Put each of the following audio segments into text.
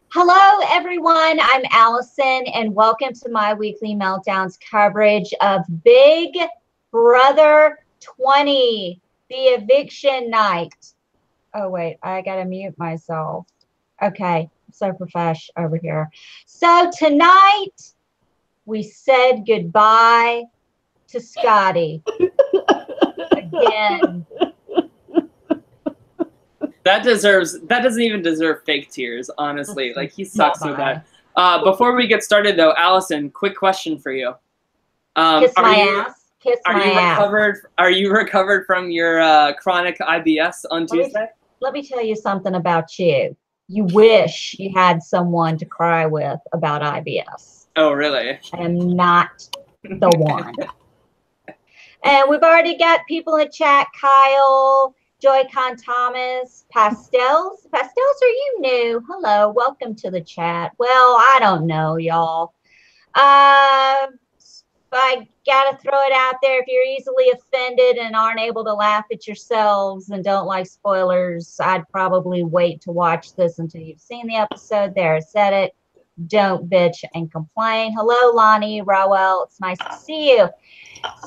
Hello, everyone. I'm Allison, and welcome to my weekly Meltdowns coverage of Big Brother 20, the eviction night. Oh, wait, I got to mute myself. Okay, so profesh over here. So tonight, we said goodbye to Scottie. Again. That doesn't even deserve fake tears, honestly. Like, he sucks so bad. Before we get started, though, Allison, quick question for you. Kiss my ass. Kiss my ass. Are you recovered from your chronic IBS on Tuesday? Let me tell you something about you. You wish you had someone to cry with about IBS. Oh, really? I am not the one. And we've already got people in the chat. Kyle, Joy-Con Thomas, Pastels. Pastels, are you new? Hello, welcome to the chat. Well, I don't know, y'all. I gotta throw it out there. If you're easily offended and aren't able to laugh at yourselves and don't like spoilers, I'd probably wait to watch this until you've seen the episode. There, I said it. Don't bitch and complain. Hello, Lonnie, Rowell. It's nice to see you.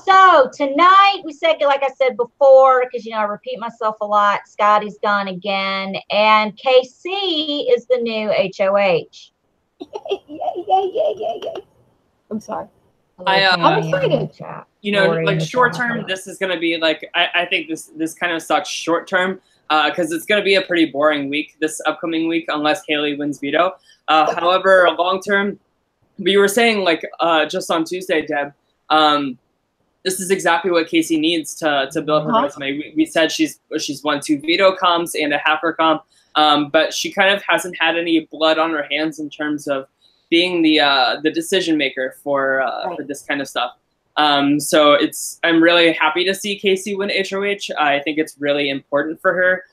So tonight we said, like I said before, because I repeat myself a lot, Scottie's gone again, and Kaycee is the new HOH. Yay. I'm sorry. I'm excited. Like short term, this is gonna be like I think this kind of sucks short term because it's gonna be a pretty boring week this upcoming week unless Haleigh wins veto. However, long term, we were saying like just on Tuesday, Deb. This is exactly what Kaycee needs to build her resume. We said she's won 2 veto comps and a hacker comp, but she kind of hasn't had any blood on her hands in terms of being the decision maker for this kind of stuff. So I'm really happy to see Kaycee win HOH. I think it's really important for her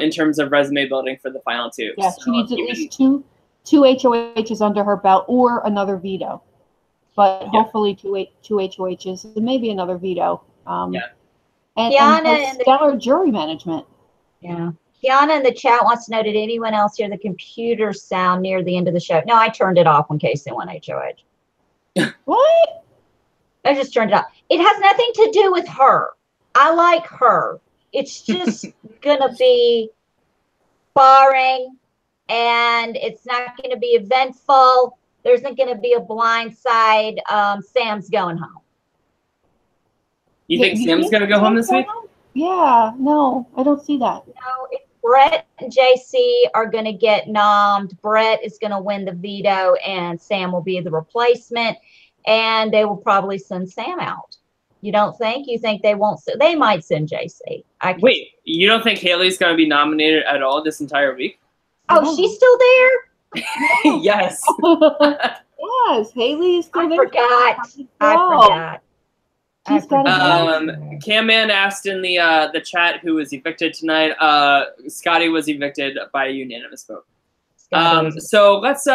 in terms of resume building for the final 2. Yeah, she needs at least two HOHs under her belt or another veto. But hopefully two HOHs and maybe another veto. And stellar jury management. Yeah. Kiana in the chat wants to know, did anyone else hear the computer sound near the end of the show? No, I turned it off when Kaycee won HOH. What? I just turned it off. It has nothing to do with her. I like her. It's just going to be boring, and it's not going to be eventful. There's not going to be a blind side. Sam's going home. You think Sam's going to go home this week? Yeah, no, I don't see that. No, if Brett and JC are going to get nommed, Brett is going to win the veto, and Sam will be the replacement, and they will probably send Sam out. You don't think? You think they won't? They might send JC. Wait, you don't think Haleigh's going to be nominated at all this entire week? Oh, she's still there? Yes. Yes, Haleigh is still there. I forgot. Cam Man asked in the chat who was evicted tonight. Scottie was evicted by a unanimous vote. So let's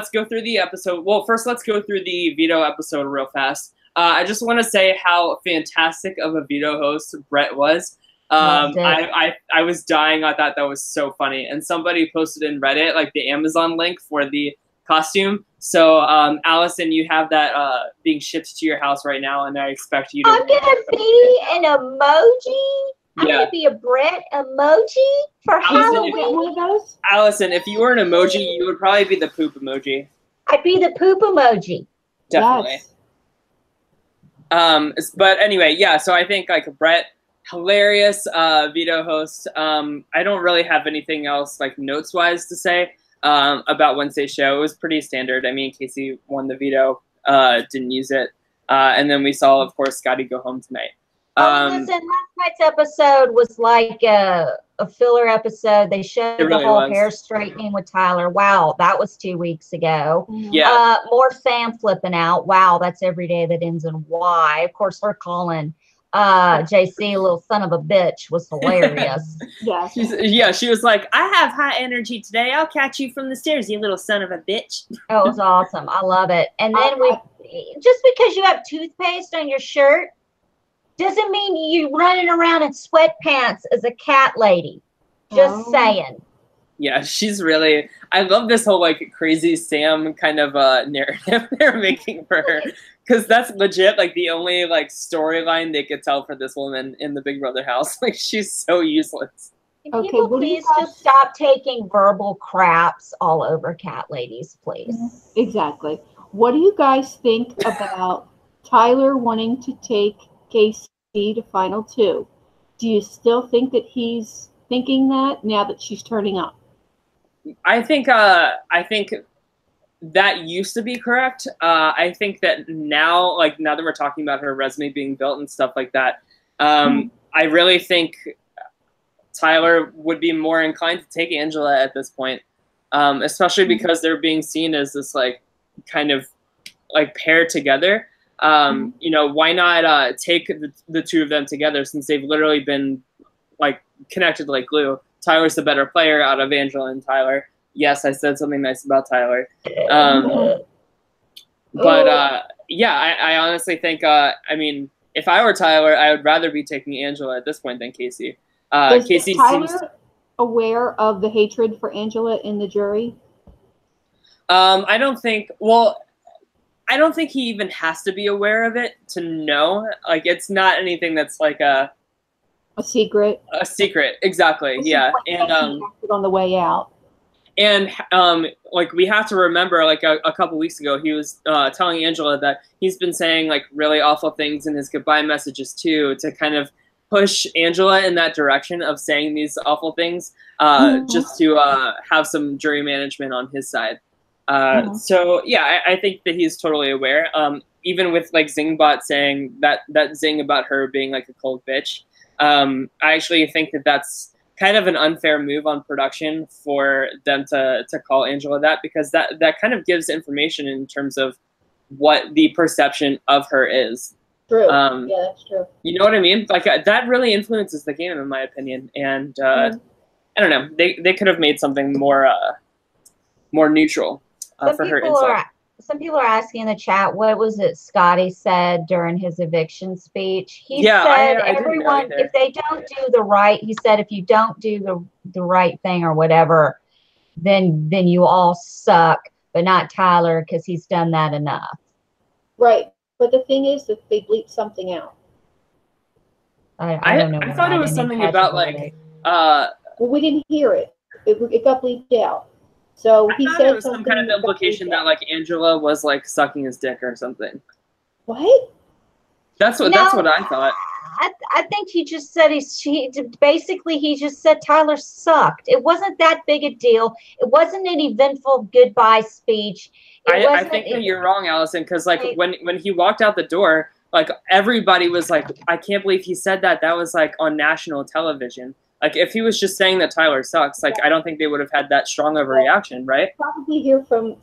go through the episode. Well, first let's go through the veto episode real fast. I just want to say how fantastic of a veto host Brett was. I was dying. I thought that was so funny. And somebody posted in Reddit like the Amazon link for the costume. So Allison, you have that being shipped to your house right now, and I expect you to. I'm gonna be an emoji. I'm gonna be a Brett emoji for Halloween. Allison, if you were an emoji, you would probably be the poop emoji. I'd be the poop emoji. Definitely. Yes. But anyway, yeah. So I think like Brett. Hilarious veto host. I don't really have anything else like notes wise to say about Wednesday's show. It was pretty standard. I mean, Kaycee won the veto, didn't use it, and then we saw, of course, Scottie go home tonight. Listen, last night's episode was like a filler episode. They showed the whole hair straightening with Tyler. Wow, that was 2 weeks ago. Yeah. More Sam flipping out. Wow, that's every day that ends in Y. Of course, we're calling JC, little son of a bitch, was hilarious. She was like, I have high energy today. I'll catch you from the stairs, you little son of a bitch. Oh, it was awesome. I love it. And then just because you have toothpaste on your shirt doesn't mean you running around in sweatpants as a cat lady. Just saying. Yeah, she's really. I love this whole like crazy Sam kind of narrative they're making for her, because that's legit like the only like storyline they could tell for this woman in the Big Brother house. Like she's so useless. Can people please just stop taking verbal craps all over cat ladies, please? Exactly. What do you guys think about Tyler wanting to take Kaycee to final 2? Do you still think that he's thinking that now that she's turning up? I think that used to be correct. I think that now, like now that we're talking about her resume being built and stuff like that, I really think Tyler would be more inclined to take Angela at this point, especially because they're being seen as this like kind of like pair together. You know, why not take the two of them together, since they've literally been like connected like glue. Tyler's the better player out of Angela and Tyler. Yes, I said something nice about Tyler. But yeah, I honestly think, I mean, if I were Tyler, I would rather be taking Angela at this point than Kaycee. Is Tyler aware of the hatred for Angela in the jury? I don't think, well, I don't think he even has to be aware of it to know. Like, it's not anything that's like a secret. A secret, exactly. Yeah, and on the way out. And like we have to remember, like a couple weeks ago, he was telling Angela that he's been saying like really awful things in his goodbye messages too, to kind of push Angela in that direction of saying these awful things, just to have some jury management on his side. So yeah, I think that he's totally aware. Even with like Zingbot saying that zing about her being like a cold bitch. I actually think that that's kind of an unfair move on production for them to call Angela that, because that kind of gives information in terms of what the perception of her is. True. Yeah, that's true. You know what I mean? Like that really influences the game, in my opinion. And I don't know, they could have made something more neutral for her insult. Some people are asking in the chat, what was it Scottie said during his eviction speech? He said, everyone, if they don't do the right, he said, if you don't do the right thing or whatever, then you all suck, but not Tyler, because he's done that enough. Right. But the thing is that they bleeped something out. I don't know. I thought it was something about like, well, we didn't hear it. It got bleeped out. So he said it was some kind of implication that like Angela was like sucking his dick or something. What? That's what I thought. I think he just said he just said Tyler sucked. It wasn't that big a deal. It wasn't an eventful goodbye speech. I think that you're wrong, Allison, because like when he walked out the door, like everybody was like, I can't believe he said that. That was like on national television. Like, if he was just saying that Tyler sucks, like, I don't think they would have had that strong of a reaction, right? Probably hear from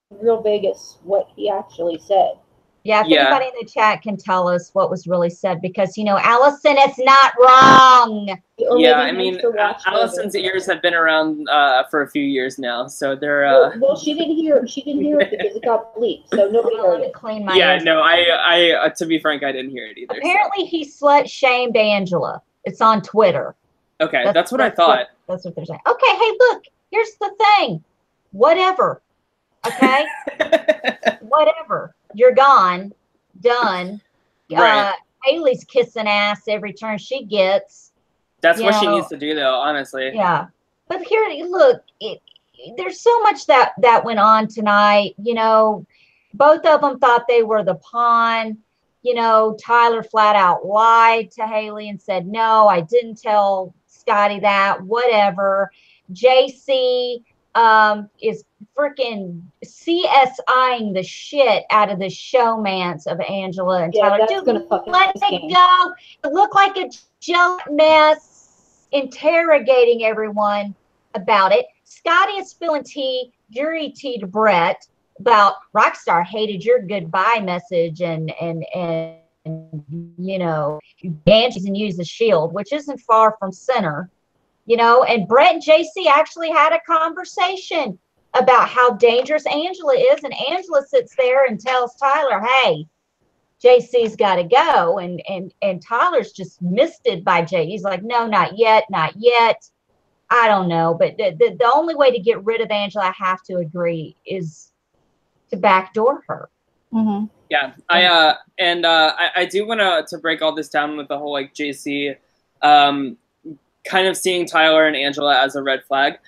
Real Vegas what he actually said. Yeah, if anybody in the chat can tell us what was really said, because, you know, Allison is not wrong. Yeah, I mean, Allison's ears have been around for a few years now, so they're... Well, she didn't hear it because it got bleeped, so nobody heard it. Clean my ears. No, I to be frank, I didn't hear it either. Apparently, he slut-shamed Angela. It's on Twitter. Okay, that's what I thought. That's what they're saying. Okay, hey, look, here's the thing. Whatever. Okay? Whatever. You're gone. Done. Right. Haleigh's kissing ass every turn she gets. That's what she needs to do, though, honestly. Yeah. But here, look, there's so much that went on tonight. You know, both of them thought they were the pawn. You know, Tyler flat out lied to Haleigh and said, no, I didn't tell Scottie that, whatever. JC is freaking CSIing the shit out of the showmance of Angela and Tyler. Dude, let it go. It looked like a jelly mess, interrogating everyone about it. Scottie is spilling jury tea to Brett about Rockstar hated your goodbye message and you know, Angie's and use the shield, which isn't far from center, you know, and Brett and JC actually had a conversation about how dangerous Angela is, and Angela sits there and tells Tyler, hey, JC's got to go, and Tyler's just misted by Jay. He's like, no, not yet, not yet. I don't know, but the only way to get rid of Angela, I have to agree, is to backdoor her. Mm-hmm. Yeah, I do want to break all this down with the whole like JC, kind of seeing Tyler and Angela as a red flag.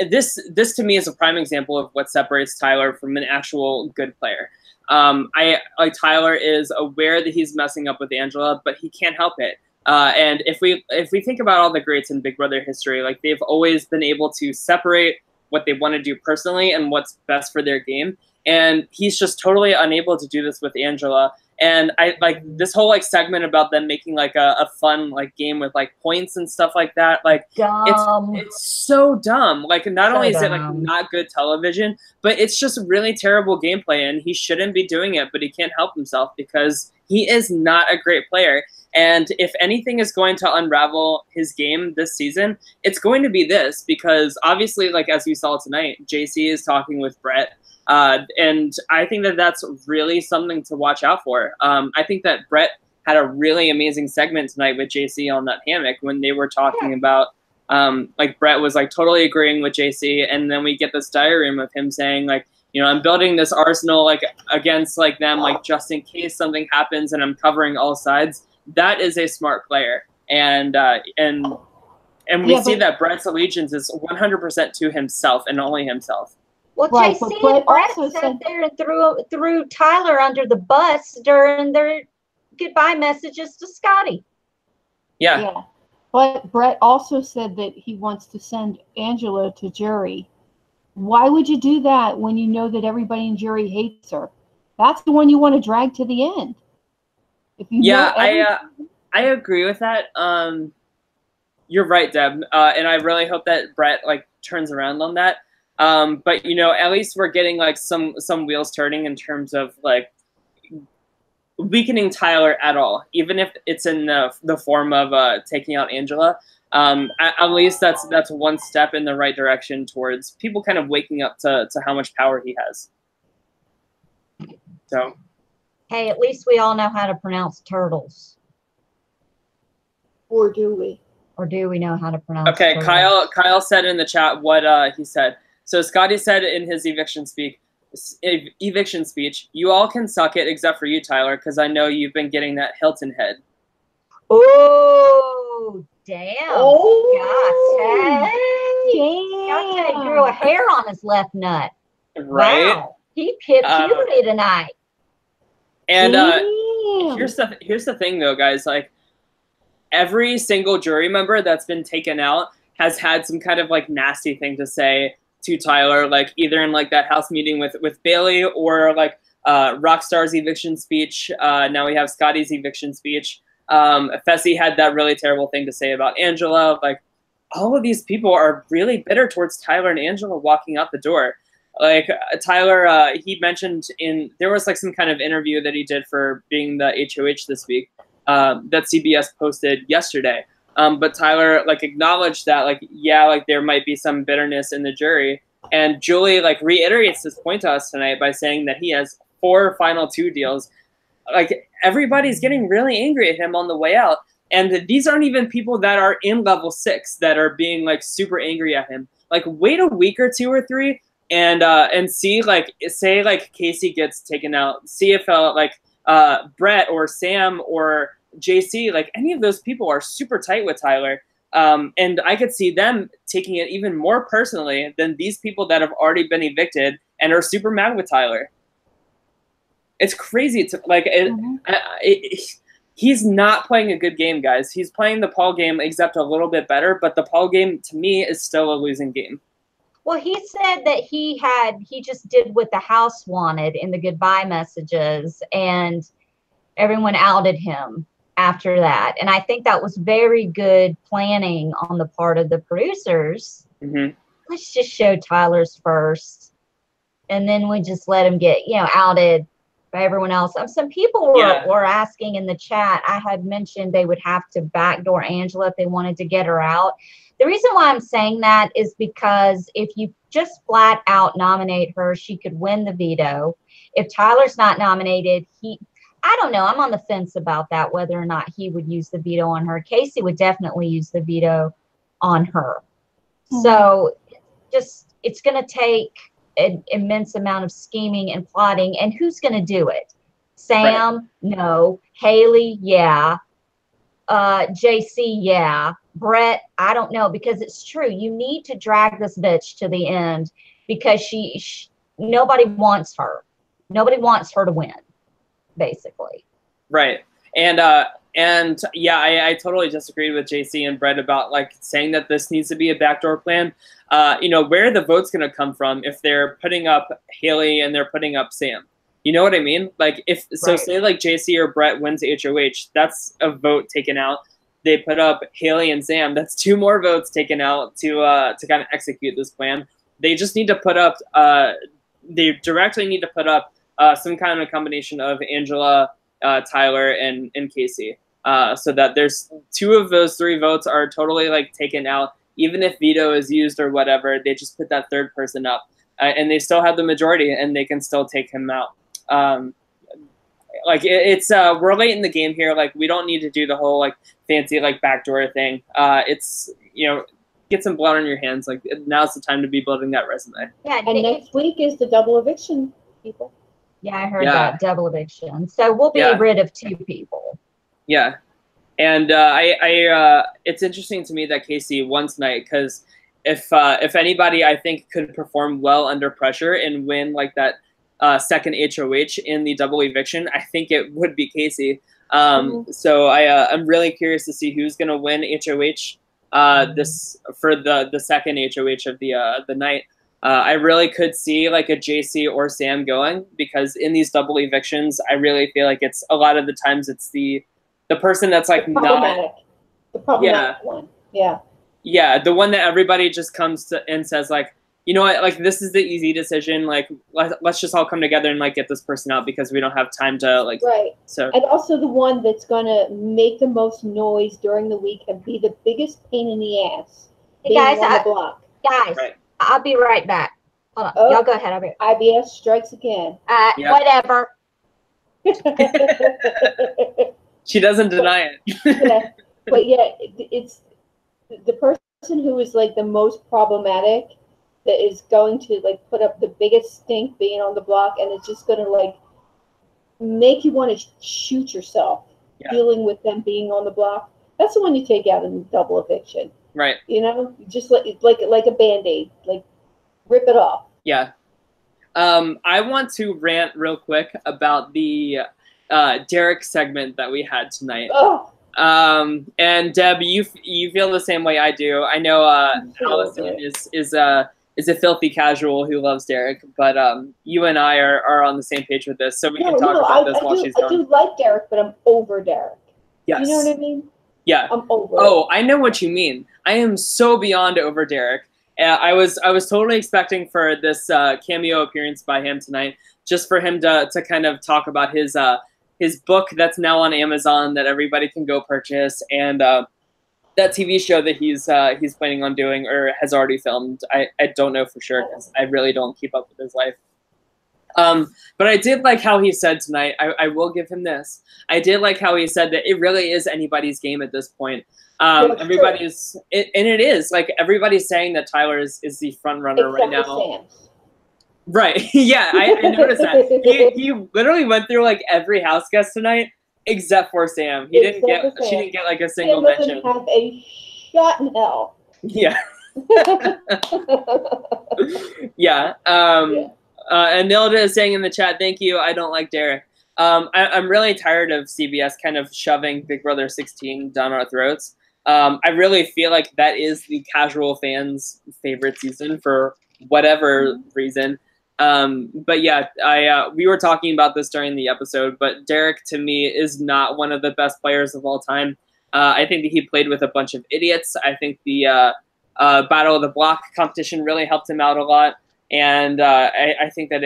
This to me is a prime example of what separates Tyler from an actual good player. Tyler is aware that he's messing up with Angela, but he can't help it. And if we think about all the greats in Big Brother history, like they've always been able to separate what they want to do personally and what's best for their game. And he's just totally unable to do this with Angela. And I like this whole like segment about them making like a fun like game with like points and stuff like that. Like it's so dumb. Like not only is it like not good television, but it's just really terrible gameplay. And he shouldn't be doing it, but he can't help himself because he is not a great player. And if anything is going to unravel his game this season, it's going to be this, because obviously, like as we saw tonight, JC is talking with Brett. And I think that that's really something to watch out for. I think that Brett had a really amazing segment tonight with JC on that hammock when they were talking about, like Brett was like totally agreeing with JC. And then we get this diary of him saying like, you know, I'm building this arsenal like against like them, like just in case something happens, and I'm covering all sides. That is a smart player. And we see that Brett's allegiance is 100% to himself and only himself. Well, right, JC and Brett sat there and threw Tyler under the bus during their goodbye messages to Scottie. Yeah. But Brett also said that he wants to send Angela to jury. Why would you do that when you know that everybody in jury hates her? That's the one you want to drag to the end. If you I agree with that. You're right, Deb. And I really hope that Brett like turns around on that. But you know, at least we're getting like some wheels turning in terms of like weakening Tyler at all, even if it's in the form of taking out Angela. At least that's one step in the right direction towards people kind of waking up to how much power he has. So, hey, at least we all know how to pronounce turtles. Or do we? Or do we know how to pronounce turtles? Kyle said in the chat what he said. So Scottie said in his eviction speech, you all can suck it except for you, Tyler, because I know you've been getting that Hilton head. Oh, damn. Scottie grew a hair on his left nut. Right? Wow. He hit puberty tonight. And here's the thing, though, guys. Like, every single jury member that's been taken out has had some kind of, like, nasty thing to say to Tyler, like, either in, like, that house meeting with Bayleigh or, like, Rockstar's eviction speech. Now we have Scottie's eviction speech. Fessy had that really terrible thing to say about Angela. Like, all of these people are really bitter towards Tyler and Angela walking out the door. Like, Tyler, he mentioned there was like some kind of interview that he did for being the HOH this week that CBS posted yesterday. But Tyler, like, acknowledged that, like, yeah, like, there might be some bitterness in the jury. And Julie, like, reiterates this point to us tonight by saying that he has 4 Final 2 deals. Like, everybody's getting really angry at him on the way out. And these aren't even people that are in level 6 that are being, like, super angry at him. Like, wait a week or 2 or 3 and see, like, say, like, Kaycee gets taken out. See if, like, Brett or Sam or JC, like, any of those people are super tight with Tyler. And I could see them taking it even more personally than these people that have already been evicted and are super mad with Tyler. It's crazy to, like, he's not playing a good game, guys. He's playing the Paul game, except a little bit better, but the Paul game, to me, is still a losing game. Well, he said that he just did what the house wanted in the goodbye messages, and everyone outed him after that. And I think that was very good planning on the part of the producers. Mm-hmm. Let's just show Tyler's first, and then we just let him get, outed by everyone else. Some people were asking in the chat. I had mentioned they would have to backdoor Angela if they wanted to get her out. The reason why I'm saying that is because if you just flat out nominate her, she could win the veto. If Tyler's not nominated, I don't know. I'm on the fence about that, whether or not he would use the veto on her. Kaycee would definitely use the veto on her. So just it's going to take an immense amount of scheming and plotting. And who's going to do it? Sam? Right. No. Haleigh? Yeah. JC? Yeah. Brett? I don't know, because it's true. You need to drag this bitch to the end because nobody wants her. Nobody wants her to win, basically. Right. And yeah, I totally disagree with JC and Brett about like saying that this needs to be a backdoor plan. You know, where are the votes going to come from if they're putting up Haleigh and they're putting up Sam? You know what I mean? Like if so, say like JC or Brett wins HOH, that's a vote taken out. They put up Haleigh and Sam. That's 2 more votes taken out to kind of execute this plan. They just need to put up. They directly need to put up some kind of combination of Angela, Tyler, and Kaycee, so that there's 2 of those 3 votes are totally like taken out. Even if veto is used or whatever, they just put that 3rd person up, and they still have the majority, and they can still take him out. Like it's we're late in the game here. Like we don't need to do the whole like fancy like backdoor thing. It's, you know, get some blood on your hands. Like now's the time to be building that resume. Yeah, and next week is the double eviction, people. Yeah, I heard that, double eviction. So we'll be rid of 2 people. Yeah, and it's interesting to me that Kaycee won tonight because if anybody I think could perform well under pressure and win like that second HOH in the double eviction, I think it would be Kaycee. So I'm really curious to see who's gonna win HOH this for the second HOH of the night. I really could see like a JC or Sam going, because in these double evictions, I really feel like it's a lot of the times it's the person that's like the problematic one. Yeah, the one that everybody just comes to and says like, you know what, like this is the easy decision. Like let's just all come together and like get this person out because we don't have time to like. Right. So and also the one that's gonna make the most noise during the week and be the biggest pain in the ass. Hey guys, on the block. Guys, I'll be right back. Hold on. Oh, y'all go ahead. I'll be right. IBS strikes again. Whatever. She doesn't deny it. But yeah, it's the person who is like the most problematic that is going to like put up the biggest stink being on the block, and it's just going to like make you want to shoot yourself dealing with them being on the block. That's the one you take out in the double eviction. Right. You know, just like a Band-Aid, like rip it off. Yeah. I want to rant real quick about the Derek segment that we had tonight. Oh. And Deb, you feel the same way I do. I know Allison is a filthy casual who loves Derek, but you and I are on the same page with this, so we can talk about this while she's gone. I do like Derek, but I'm over Derek. Yes. You know what I mean? Yeah. I'm over it. I know what you mean. I am so beyond over Derek. I was totally expecting for this cameo appearance by him tonight, just for him to kind of talk about his book that's now on Amazon that everybody can go purchase, and that TV show that he's planning on doing or has already filmed. I don't know for sure because I really don't keep up with his life. But I did like how he said tonight, I will give him this. I did like how he said that it really is anybody's game at this point. Everybody's, and it is, like, everybody's saying that Tyler is the front runner right now. Sam. Right, yeah, I noticed that. He literally went through, like, every house guest tonight except for Sam. She didn't get, like, a single mention. Have a shot in hell. Yeah. Yeah. And Nilda is saying in the chat, thank you, I don't like Derek. I'm really tired of CBS kind of shoving Big Brother 16 down our throats. I really feel like that is the casual fans' favorite season for whatever reason. But yeah, we were talking about this during the episode, but Derek to me is not one of the best players of all time. I think that he played with a bunch of idiots. I think the Battle of the Block competition really helped him out a lot. And I think that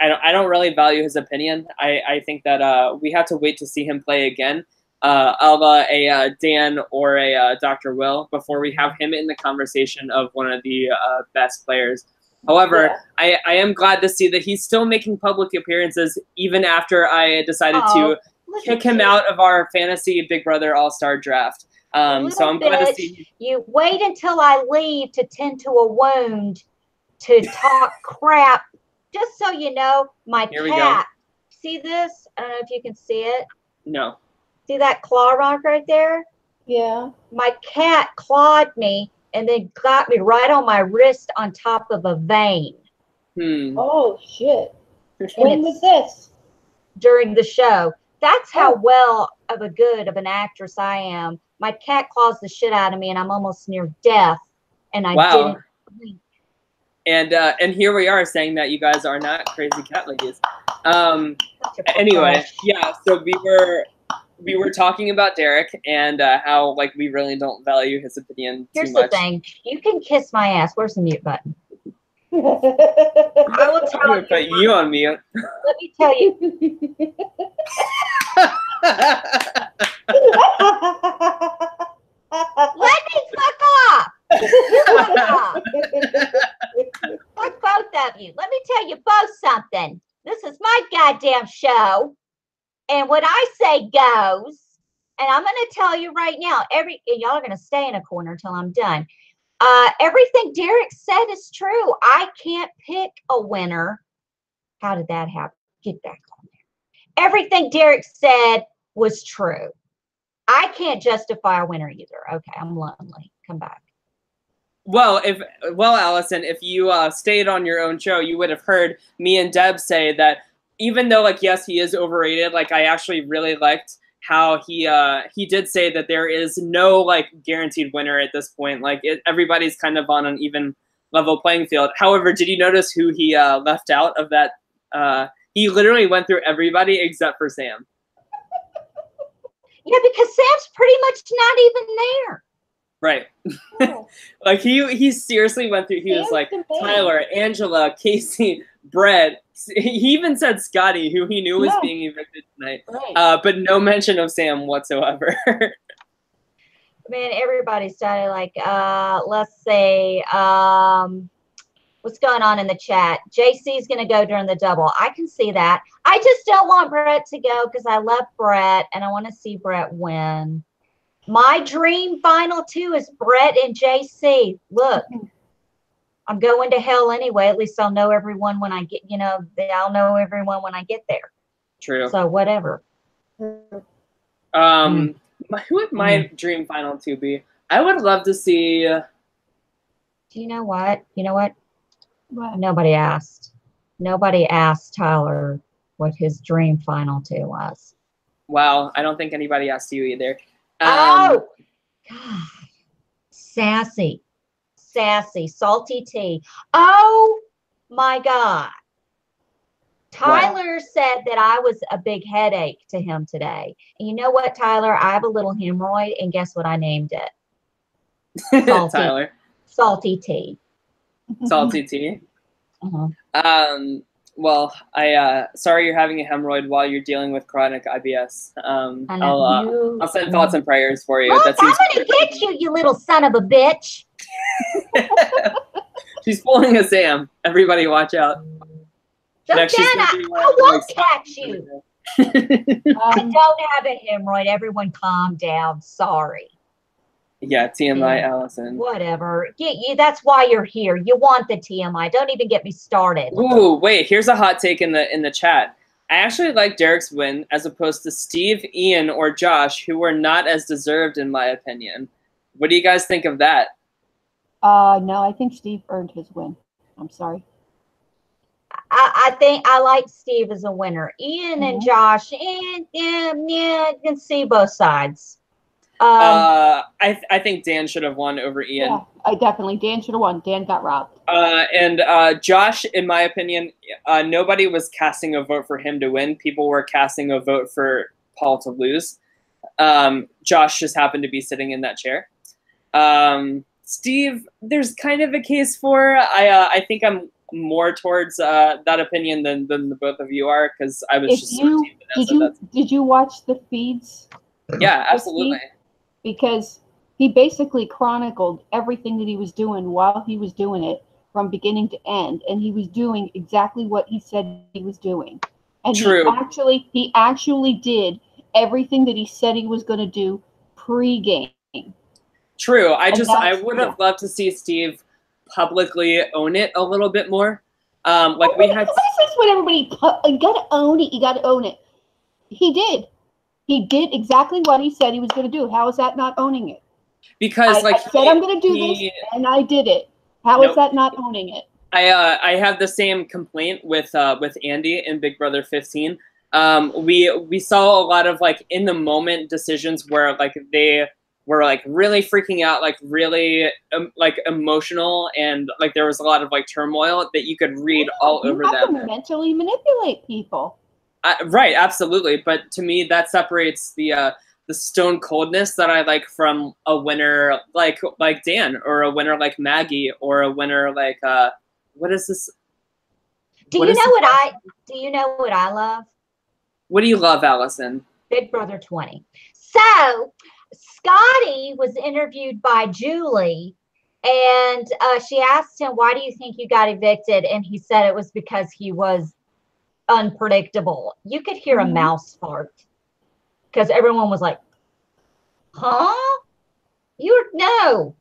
I don't really value his opinion. I think that we have to wait to see him play again, a la a Dan or a Dr. Will, before we have him in the conversation of one of the best players. However, I am glad to see that he's still making public appearances even after I decided to kick him out of our fantasy Big Brother All-Star draft. So I'm glad to see you wait until I leave to tend to a wound to talk crap. Just so you know, my cat. See this? I don't know if you can see it. No. See that claw mark right there? Yeah. My cat clawed me and then got me right on my wrist on top of a vein. Oh, shit. When was this? During the show. That's how well of an actress I am. My cat claws the shit out of me and I'm almost near death. And I didn't blink. And here we are saying that you guys are not crazy cat ladies. Anyway, yeah, so we were talking about Derek and how like we really don't value his opinion too much. Here's the thing. You can kiss my ass. Where's the mute button? I will tell I'm gonna put you on mute. Let me tell you. Let me fuck off. You fuck off. Fuck both of you. Let me tell you both something. This is my goddamn show. And what I say goes. And I'm going to tell you right now, and y'all are going to stay in a corner until I'm done. Everything Derek said is true. I can't pick a winner. How did that happen? Get back on there. Everything Derek said was true. I can't justify a winner either. Okay, I'm lonely. Come back. Well, Allison, if you stayed on your own show, you would have heard me and Deb say that even though, like, yes, he is overrated, like, I actually really liked how he did say that there is no, like, guaranteed winner at this point. Like, everybody's kind of on an even level playing field. However, did you notice who he left out of that? He literally went through everybody except for Sam. Yeah, because Sam's pretty much not even there. Right. Oh. Like he seriously went through, he was like Tyler, Angela, Kaycee, Brett. He even said Scottie, who he knew was being evicted tonight. Right. But no mention of Sam whatsoever. Man, everybody started like, let's say, what's going on in the chat? JC's going to go during the double. I can see that. I just don't want Brett to go because I love Brett and I want to see Brett win. My dream final two is Brett and JC. Look, I'm going to hell anyway. At least I'll know everyone when I get, I'll know everyone when I get there. True. So whatever. Who would my dream final two be? I would love to see. Do you know what? You know what? What? Nobody asked. Nobody asked Tyler what his dream final two was. Wow, I don't think anybody asked you either. Oh, God. Sassy, salty tea. Oh, my God. Tyler said that I was a big headache to him today. And you know what, Tyler? I have a little hemorrhoid, and guess what I named it? Salty. Tyler. Salty tea. Salty tea? Well, sorry you're having a hemorrhoid while you're dealing with chronic IBS. I'll send thoughts and prayers for you. Look, I'm gonna get you, you little son of a bitch. She's pulling a Sam. Everybody watch out. So Jen, I won't catch you. I don't have a hemorrhoid. Everyone calm down. Sorry. Yeah, TMI, Allison. Whatever. That's why you're here. You want the TMI. Don't even get me started. Ooh, wait. Here's a hot take in the chat. I actually like Derek's win as opposed to Steve, Ian, or Josh, who were not as deserved in my opinion. What do you guys think of that? No, I think Steve earned his win. I'm sorry. I think I like Steve as a winner. Ian and Josh, and you can see both sides. I think Dan should have won over Ian. Yeah, Dan should have won. Dan got robbed. And Josh, in my opinion, nobody was casting a vote for him to win. People were casting a vote for Paul to lose. Josh just happened to be sitting in that chair. Steve, there's kind of a case for. I think I'm more towards that opinion than the both of you are, because I was Did you watch the feeds? Yeah, absolutely. Because he basically chronicled everything that he was doing while he was doing it from beginning to end, and he was doing exactly what he said he was doing. And True. He actually did everything that he said he was going to do pre-game. True. I would have loved to see Steve publicly own it a little bit more. Like we had. What is this when everybody? You gotta own it. You gotta own it. He did. He did exactly what he said he was going to do. How is that not owning it? Because I said I'm going to do this, and I did it. How is that not owning it? I have the same complaint with Andy in Big Brother 15. We saw a lot of like in the moment decisions where like they were like really freaking out, like really like emotional, and like there was a lot of like turmoil that you could read all over them. You have to mentally manipulate people. Right, absolutely. But to me, that separates the stone coldness that I like from a winner like Dan, or a winner like Maggie, or a winner like what is this? Do you know what I love? What do you love, Allison? Big Brother 20. So Scottie was interviewed by Julie, and she asked him, "Why do you think you got evicted?" And he said it was because he was unpredictable. You could hear a mouse fart because everyone was like, huh? No,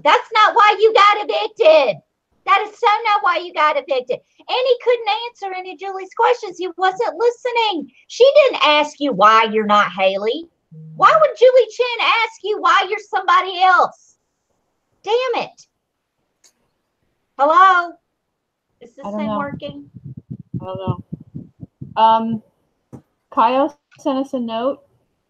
that's not why you got evicted. That is so not why you got evicted. And he couldn't answer any of Julie's questions. He wasn't listening. She didn't ask you why you're not Haleigh. Why would Julie Chen ask you why you're somebody else? Damn it. Hello? Is this thing working? I don't know. Kyle sent us a note.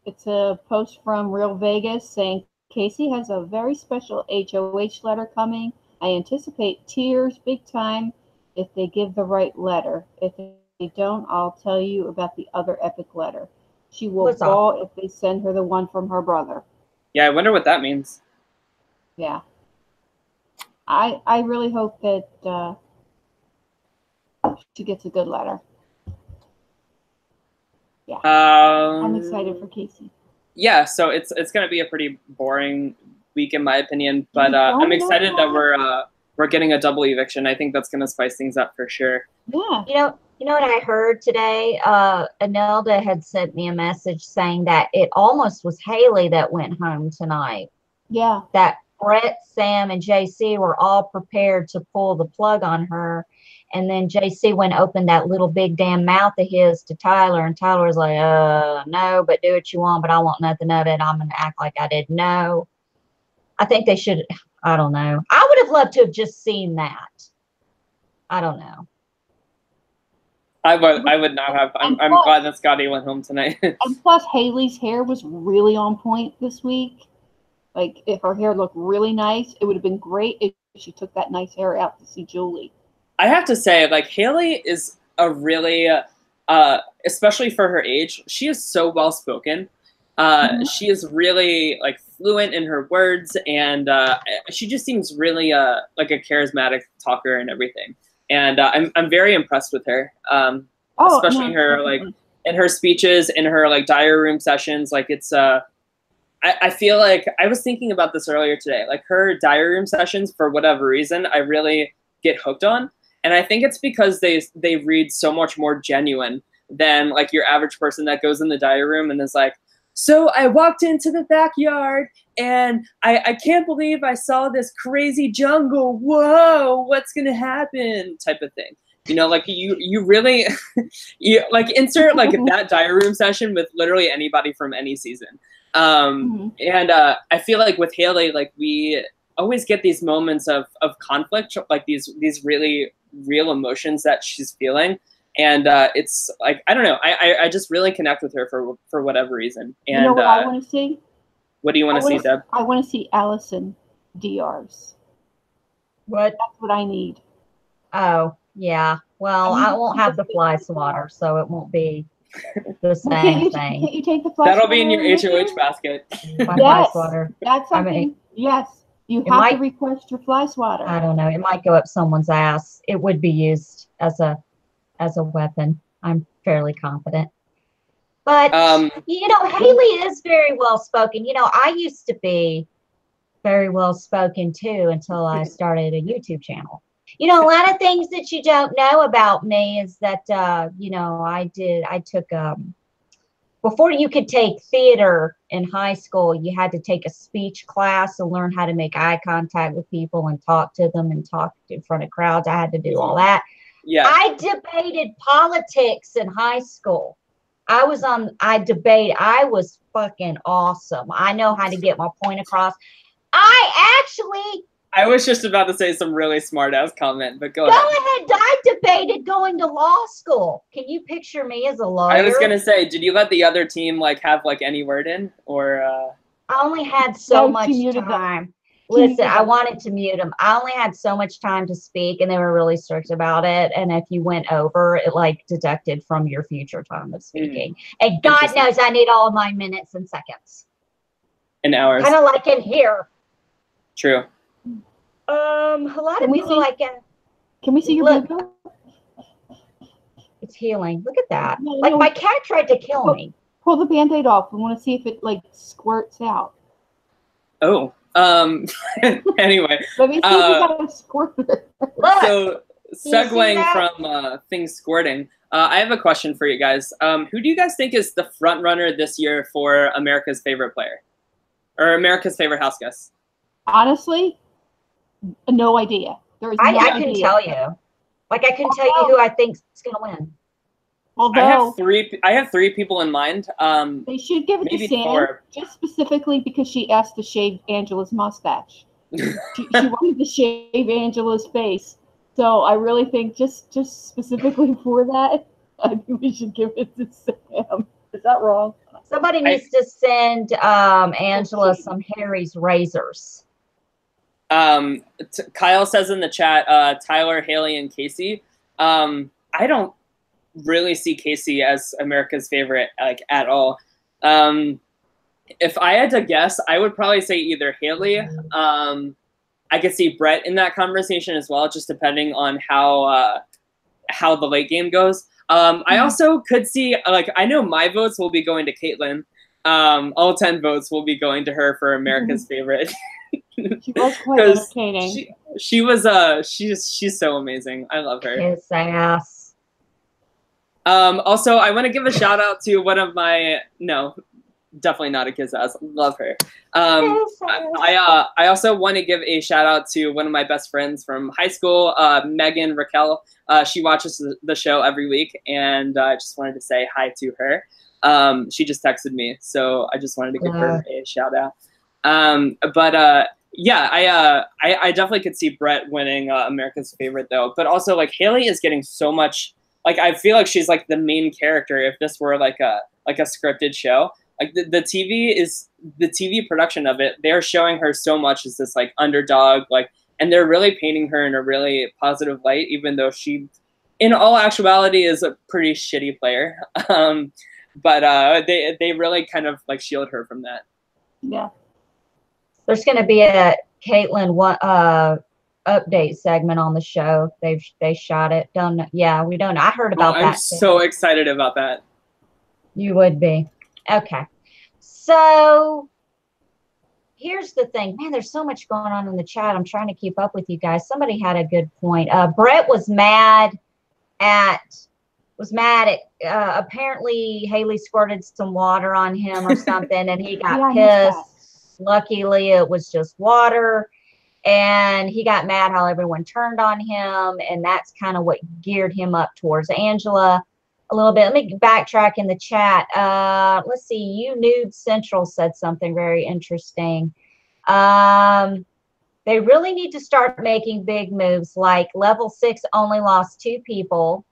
It's a post from Real Vegas saying Kaycee has a very special HOH letter coming. I anticipate tears big time if they give the right letter. If they don't, I'll tell you about the other epic letter. She will bawl if they send her the one from her brother. Yeah, I wonder what that means. Yeah. I really hope that she gets a good letter. Yeah, I'm excited for Kaycee. Yeah, so it's going to be a pretty boring week in my opinion, but I'm excited that we're getting a double eviction. I think that's going to spice things up for sure. Yeah. You know what I heard today? Anelda had sent me a message saying that it almost was Haleigh that went home tonight. Yeah. That Brett, Sam, and JC were all prepared to pull the plug on her. And then JC went and opened that little big damn mouth of his to Tyler. And Tyler was like, no, but do what you want, but I want nothing of it. I'm going to act like I didn't know. I think they should, I don't know. I would have loved to have just seen that. I don't know. I would not have. I'm glad that Scottie went home tonight. And plus, Haleigh's hair was really on point this week. Like, if her hair looked really nice, it would have been great if she took that nice hair out to see Julie. I have to say, like, Haleigh is a really, especially for her age, she is so well spoken. She is really like fluent in her words, and she just seems really like a charismatic talker and everything. And I'm very impressed with her, especially her like in her speeches, in her like diary room sessions. Like it's I feel like I was thinking about this earlier today. Like her diary room sessions, for whatever reason, I really get hooked on. And I think it's because they read so much more genuine than like your average person that goes in the diary room and is like, so I walked into the backyard and I can't believe I saw this crazy jungle. Whoa, what's gonna happen? Type of thing. You know, like you really you like insert like that diary room session with literally anybody from any season. And I feel like with Haleigh, like we always get these moments of conflict, like these really real emotions that she's feeling. And it's like, I don't know, I just really connect with her for whatever reason. And you know what I want to see? What do you want to see, Deb? I want to see Allison DRs. What? That's what I need. Oh, yeah. Well, I won't have the fly swatter, so it won't be the same thing. Can't you take the fly That'll swatter be in your HOH basket. My fly swatter. That's something. I mean, yes. You have to request your fly swatter. I don't know. It might go up someone's ass. It would be used as a weapon. I'm fairly confident. But, you know, Haleigh is very well-spoken. You know, I used to be very well-spoken, too, until I started a YouTube channel. You know, a lot of things that you don't know about me is that, you know, I took before you could take theater in high school, you had to take a speech class and learn how to make eye contact with people and talk to them and talk in front of crowds. I had to do all that. Yeah. I debated politics in high school. I was fucking awesome. I know how to get my point across. I was just about to say some really smart ass comment, but go ahead. I debated going to law school. Can you picture me as a lawyer? I was gonna say, did you let the other team like have like any word in, or? I only had so much time. Listen, I wanted to mute them. I only had so much time to speak, and they were really strict about it. And if you went over, it like deducted from your future time of speaking. And God knows I need all of my minutes and seconds. And hours. Kind of like in here. True. A lot of people like it. Can we see your video? It's healing. Look at that. No. My cat tried to kill me. Pull the Band-Aid off. We want to see if it like squirts out. Oh. Anyway. Let me see if you got a squirt. So segueing from things squirting, I have a question for you guys. Who do you guys think is the front runner this year for America's favorite player? Or America's favorite house guest? Honestly, no idea. I can tell you. Like I can tell you who I think's gonna win. Although I have three people in mind. They should give it to Sam, just specifically because she asked to shave Angela's mustache. she wanted to shave Angela's face. So I really think just specifically for that, I think we should give it to Sam. Is that wrong? Somebody needs to send Angela some Harry's razors. Kyle says in the chat, Tyler, Haleigh, and Kaycee. I don't really see Kaycee as America's favorite, like, at all. If I had to guess, I would probably say either Haleigh. I could see Brett in that conversation as well, just depending on how the late game goes. I also could see, like, I know my votes will be going to Kaitlyn. All 10 votes will be going to her for America's favorite. She was quite entertaining. She's so amazing. I love her. Kiss ass. Also, I want to give a shout out to one of my definitely not a kiss ass. Love her. I also want to give a shout out to one of my best friends from high school, Megan Raquel. She watches the show every week, and I just wanted to say hi to her. She just texted me, so I just wanted to give her a shout out. Yeah, I definitely could see Brett winning America's favorite though. But also, like, Haleigh is getting so much. Like, I feel like she's like the main character if this were like a scripted show. Like the TV production of it, they're showing her so much as this like underdog, like, and they're really painting her in a really positive light, even though she, in all actuality, is a pretty shitty player. But they really kind of like shield her from that. Yeah. There's going to be a Kaitlyn update segment on the show. They shot it. Yeah, we don't know. I heard about that. I'm so excited about that. You would be. Okay. So here's the thing. Man, there's so much going on in the chat. I'm trying to keep up with you guys. Somebody had a good point. Brett was mad at apparently Haleigh squirted some water on him or something, and he got pissed. Luckily, it was just water. And he got mad how everyone turned on him, and that's kind of what geared him up towards Angela a little bit. Let me backtrack in the chat. Let's see. You Noob Central said something very interesting. They really need to start making big moves. Like level 6 only lost 2 people,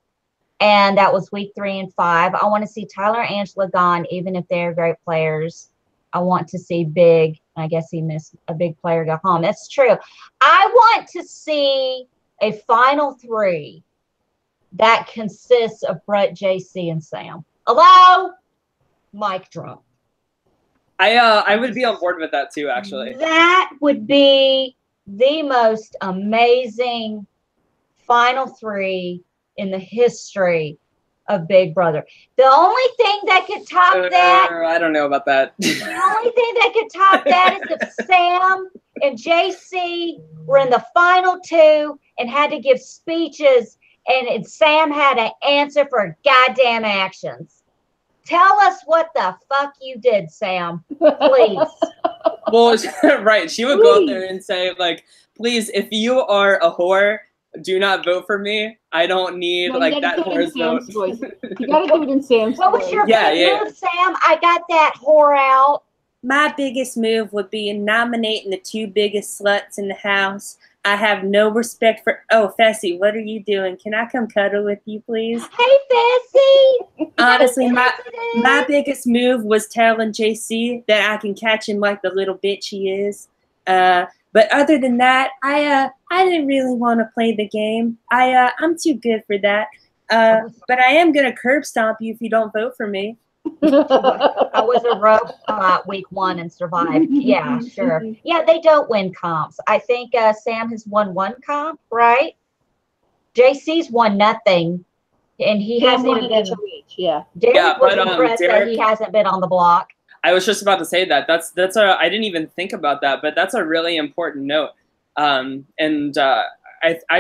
and that was week 3 and 5. I want to see Tyler and Angela gone, even if they're great players. I want to see big. I guess he missed a big player go home. That's true. I want to see a final 3 that consists of Brett, JC, and Sam. Hello? Mic drop. I would be on board with that too, actually. That would be the most amazing final 3 in the history of Big Brother. The only thing that could top that, I don't know about that. The only thing that could top that is if Sam and JC were in the final 2 and had to give speeches, and Sam had to answer for goddamn actions. Tell us what the fuck you did, Sam. Please. Well, right. She would go up there and say, like, please, if you are a whore, do not vote for me. I don't need like that whore's vote. You gotta do it in Sam's What was your big move, Sam? I got that whore out. My biggest move would be nominating the 2 biggest sluts in the house. I have no respect for. Oh, Fessy, what are you doing? Can I come cuddle with you, please? Hey, Fessy. Honestly, my biggest move was telling JC that I can catch him like the little bitch he is. But other than that, I didn't really want to play the game. I'm too good for that. But I am gonna curb stomp you if you don't vote for me. I was a robot week 1 and survived. Yeah, sure. Yeah, they don't win comps. I think Sam has won 1 comp, right? JC's won nothing, and he hasn't even been. Yeah. Derek was impressed that he hasn't been on the block. I was just about to say that. That's a. I didn't even think about that, but that's a really important note. I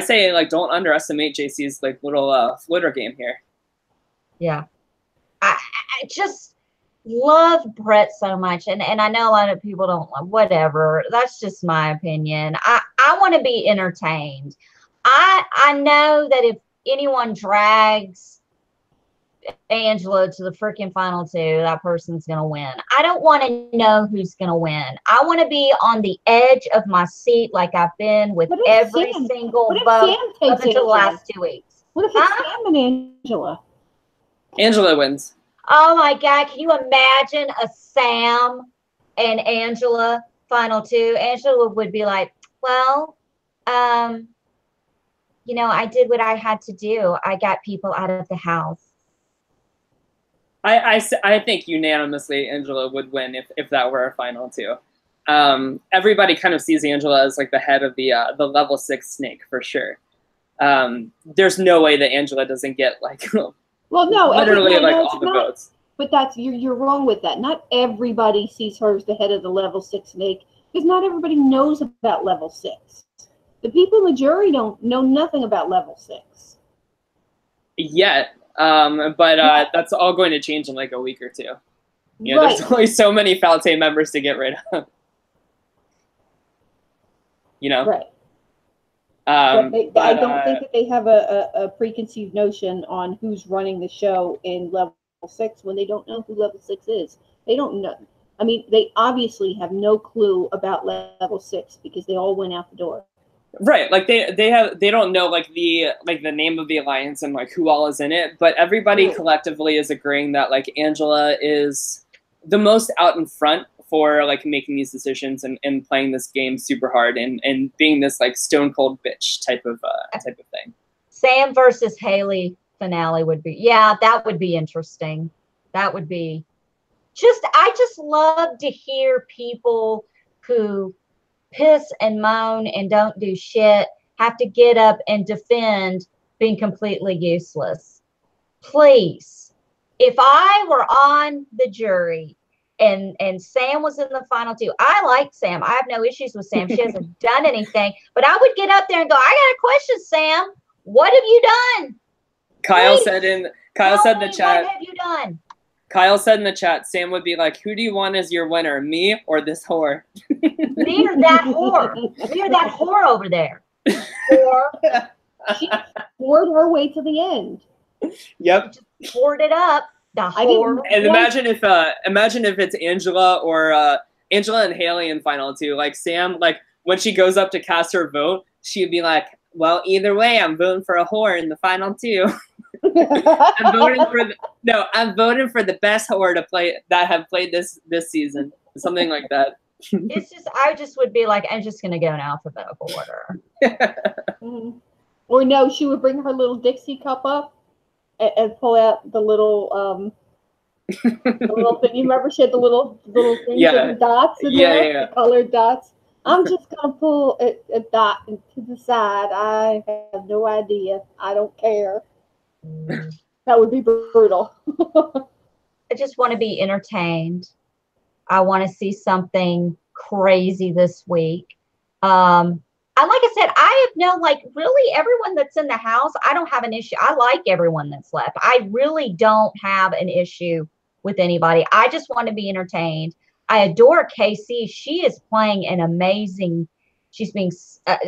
say like don't underestimate JC's like little flitter game here. Yeah. I just love Brett so much, and I know a lot of people don't love whatever. That's just my opinion. I want to be entertained. I know that if anyone drags Angela to the freaking final 2, that person's gonna win. I don't want to know who's gonna win. I want to be on the edge of my seat like I've been with every single vote up until the last 2 weeks. What if it's Sam and Angela? Angela wins. Oh my God, can you imagine a Sam and Angela final 2? Angela would be like, well, you know, I did what I had to do. I got people out of the house. I think unanimously Angela would win if that were a final 2. Everybody kind of sees Angela as like the head of the level 6 snake for sure. There's no way that Angela doesn't get like well, no, literally like all the votes. But that's you're wrong with that. Not everybody sees her as the head of the level 6 snake because not everybody knows about level 6. The people in the jury don't know nothing about level 6 yet. But that's all going to change in like a week or 2. You know, there's only so many Falte members to get rid of. You know, right? I don't think that they have a preconceived notion on who's running the show in level 6 when they don't know who level 6 is. They don't know. I mean, they obviously have no clue about level 6 because they all went out the door. Right, like they don't know like the name of the alliance and like who all is in it, but everybody collectively is agreeing that like Angela is the most out in front for like making these decisions and playing this game super hard and being this like stone cold bitch type of thing. Sam versus Haleigh finale would be, yeah, that would be interesting. That would be I just love to hear people who piss and moan and don't do shit have to get up and defend being completely useless. Please, if I were on the jury and Sam was in the final 2, I like Sam. I have no issues with Sam. She hasn't done anything, but I would get up there and go, I got a question, Sam. What have you done? Kyle said in the chat. What have you done? Kyle said in the chat, Sam would be like, who do you want as your winner, me or this whore? Me or that whore. Me or that whore over there. Or she poured her way to the end. Yep. Just poured it up. The whore. And imagine if it's Angela or Angela and Haleigh in final 2. Like Sam, like when she goes up to cast her vote, she'd be like, well, either way, I'm voting for a whore in the final 2. I'm voting for the best whore to play that have played this season. Something like that. It's just I just would be like, I'm just gonna go in alphabetical order. Or no, she would bring her little Dixie cup up and pull out the little the little thing. You remember she had the little things with the dots in there, the colored dots. I'm just gonna pull a dot to the side. I have no idea. I don't care. That would be brutal. I just want to be entertained. I want to see something crazy this week. Like I said, I have no, like, really everyone that's in the house, I don't have an issue. I like everyone that's left. I really don't have an issue with anybody. I just want to be entertained. I adore Kaycee. She is playing an amazing, she's being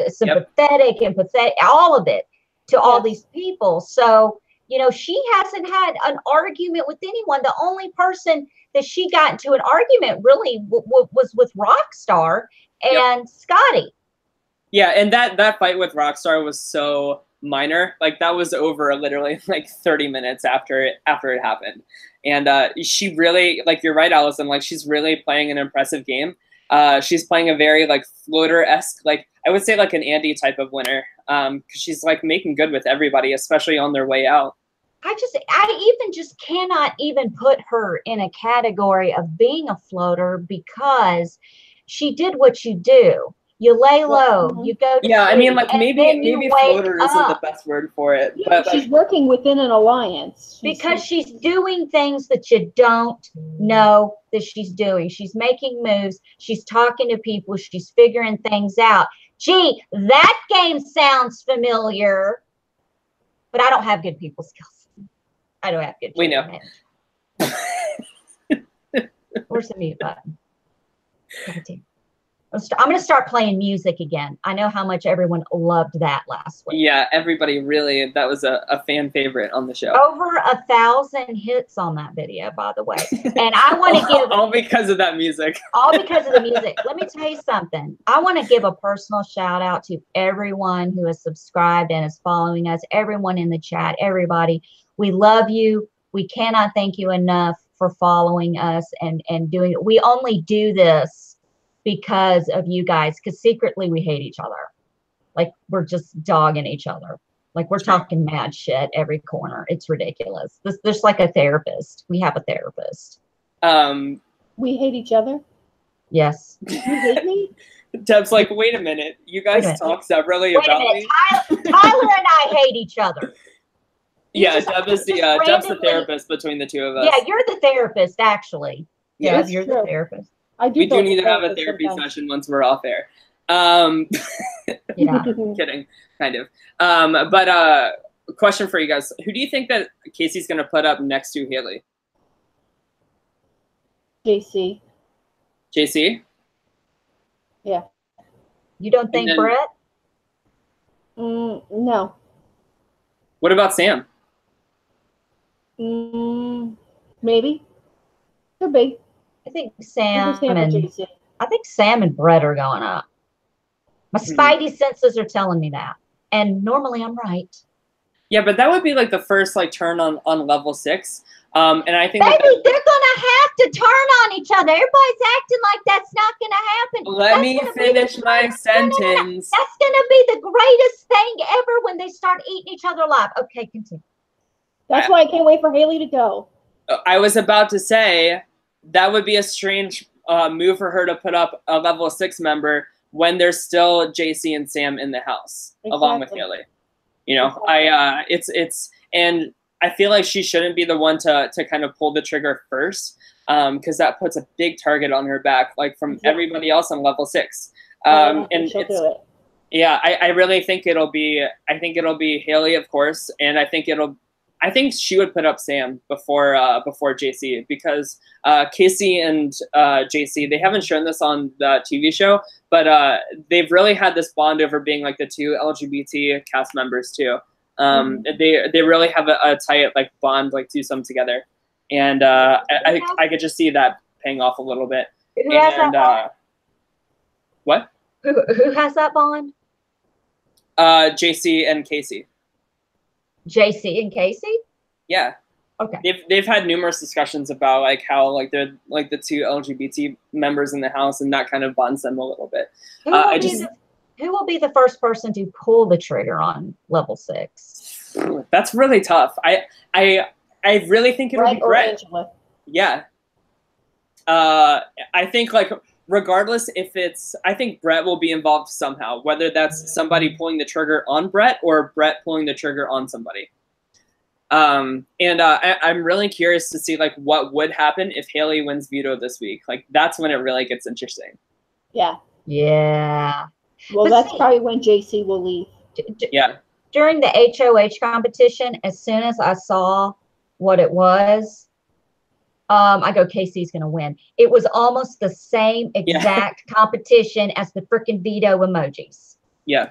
sympathetic and pathetic, all of it to all these people. So, you know, she hasn't had an argument with anyone. The only person that she got into an argument really was with Rockstar and Scottie. Yeah, and that fight with Rockstar was so minor. Like, that was over literally like 30 minutes after it happened. And she really, like, you're right, Allison, like, she's really playing an impressive game. She's playing a very, like, floater-esque, like, I would say, like, an Andy type of winner. Because she's, like, making good with everybody, especially on their way out. I even just cannot even put her in a category of being a floater, because she did what you do. You lay low. You go. Yeah, I mean, like, maybe floater isn't the best word for it. Yeah, but she's working within an alliance. Because she's doing things that you don't know that she's doing. She's making moves. She's talking to people. She's figuring things out. Gee, that game sounds familiar, but I don't have good people skills. I don't have good. We know. Where's the mute button? I'm going to start playing music again. I know how much everyone loved that last week. Yeah, everybody really, that was a fan favorite on the show. Over 1,000 hits on that video, by the way. And I want to give... all because of that music. All because of the music. Let me tell you something. I want to give a personal shout out to everyone who has subscribed and is following us, everyone in the chat, everybody. We love you. We cannot thank you enough for following us and doing it. We only do this because of you guys, because secretly we hate each other. Like, we're just dogging each other. Like, we're talking mad shit every corner. It's ridiculous. There's like a therapist. We have a therapist. We hate each other? Yes. You hate me? Deb's like, wait a minute. You guys talk separately about me? Tyler and I hate each other. Yeah, Deb is Deb's the therapist between the two of us. Yeah, you're the therapist, actually. Yeah, you're the therapist. We do need to have a therapy session once we're off air. Yeah. Kidding, kind of. But question for you guys. Who do you think that Kaycee's going to put up next to Haleigh? JC. JC? Yeah. You don't think Brett? No. What about Sam? Maybe. Could be. I think Sam and Brett are going up. My spidey senses are telling me that. And normally I'm right. Yeah, but that would be like the first like turn on level 6. And I think they're gonna have to turn on each other. Everybody's acting like that's not gonna happen. Let me finish my sentence. That's gonna be the greatest thing ever when they start eating each other alive. Okay, continue. That's why I can't wait for Haleigh to go. I was about to say that would be a strange move for her to put up a level 6 member when there's still JC and Sam in the house along with Haleigh. You know, it's and I feel like she shouldn't be the one to kind of pull the trigger first, because that puts a big target on her back, like from everybody else on level 6. And yeah, I really think it'll be Haleigh, of course, and I think she would put up Sam before JC, because Kaycee and JC, they haven't shown this on the TV show, but they've really had this bond over being like the two LGBT cast members too. They really have a tight like bond, like twosome together, and I could just see that paying off a little bit. Who has that bond? What? Who has that bond? JC and Kaycee. JC and Kaycee? Yeah. Okay. They've had numerous discussions about like how like they're like the two LGBT members in the house, and that kind of bonds them a little bit. Who will be the first person to pull the trigger on level 6? That's really tough. I really think it'll be Brett. Yeah. I think like regardless if it's, I think Brett will be involved somehow, whether that's somebody pulling the trigger on Brett or Brett pulling the trigger on somebody. I'm really curious to see like what would happen if Haleigh wins veto this week. Like that's when it really gets interesting. Yeah. Yeah. Well, that's probably when JC will leave. Yeah. During the HOH competition, as soon as I saw what it was, I go, Kaycee's going to win. It was almost the same exact competition as the freaking veto emojis. Yeah.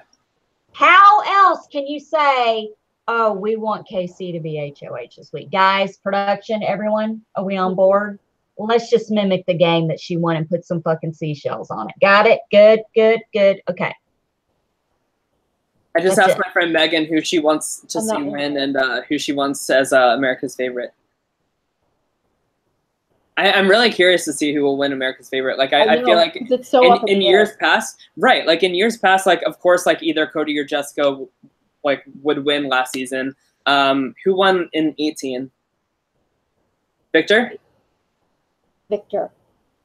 How else can you say, oh, we want Kaycee to be HOH this week? Guys, production, everyone, are we on board? Well, let's just mimic the game that she won and put some fucking seashells on it. Got it? Good, good, good. Okay. I just asked my friend Megan who she wants to see win and who she wants as America's favorite. I'm really curious to see who will win America's favorite. Like, I feel like in years past, right? Like in years past, like of course, like either Cody or Jessica, like would win last season. Who won in 18? Victor.